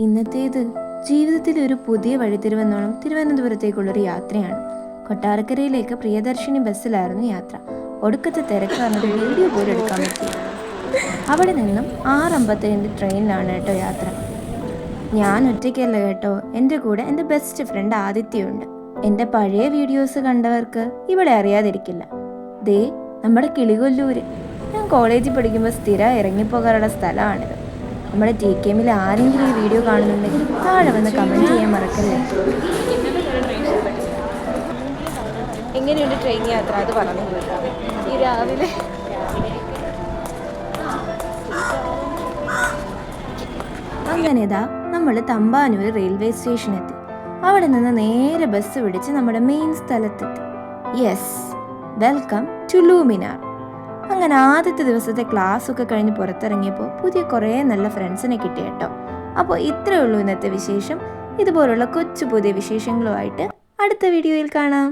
ഇന്നത്തേത് ജീവിതത്തിൽ ഒരു പുതിയ വഴിത്തിരിവെന്നോണം തിരുവനന്തപുരത്തേക്കുള്ളൊരു യാത്രയാണ്. കൊട്ടാരക്കരയിലേക്ക് പ്രിയദർശിനി ബസ്സിലായിരുന്നു യാത്ര. ഒടുക്കത്തെ തിരക്ക് പറഞ്ഞത് വീഡിയോ പോലും എടുക്കാൻ പറ്റി. അവിടെ നിന്നും 6:55 ട്രെയിനിലാണ് കേട്ടോ യാത്ര. ഞാൻ ഒറ്റയ്ക്കല്ല കേട്ടോ, എൻ്റെ കൂടെ എൻ്റെ ബെസ്റ്റ് ഫ്രണ്ട് ആദിത്യയുണ്ട്. എൻ്റെ പഴയ വീഡിയോസ് കണ്ടവർക്ക് ഇവിടെ അറിയാതിരിക്കില്ല. ദേ നമ്മുടെ കിളികൊല്ലൂര്. ഞാൻ കോളേജിൽ പഠിക്കുമ്പോൾ സ്ഥിരം ഇറങ്ങിപ്പോകാറുള്ള സ്ഥലമാണിത്. നമ്മുടെ TKMൽ ആരെങ്കിലും ഈ വീഡിയോ കാണുന്നുണ്ടെങ്കിൽ താഴെ വന്ന് കമൻറ്റ് ചെയ്യാൻ മറക്കല്ലേ. എങ്ങനെയുണ്ട് ട്രെയിൻ യാത്ര അത് പറഞ്ഞു. ഈ രാവിലെ അങ്ങനെതാ നമ്മൾ തമ്പാനൂർ റെയിൽവേ സ്റ്റേഷനെത്തി. അവിടെ നിന്ന് നേരെ ബസ് പിടിച്ച് നമ്മുടെ മെയിൻ സ്ഥലത്തെത്തി. Yes, welcome to Luminar. അങ്ങനെ ആദ്യത്തെ ദിവസത്തെ ക്ലാസ്സൊക്കെ കഴിഞ്ഞ് പുറത്തിറങ്ങിയപ്പോൾ പുതിയ കുറേ നല്ല ഫ്രണ്ട്സിനെ കിട്ടി കേട്ടോ. അപ്പോൾ ഇത്രയേ ഉള്ളൂ ഇന്നത്തെ വിശേഷം. ഇതുപോലുള്ള കൊച്ചു പുതിയ വിശേഷങ്ങളുമായിട്ട് അടുത്ത വീഡിയോയിൽ കാണാം.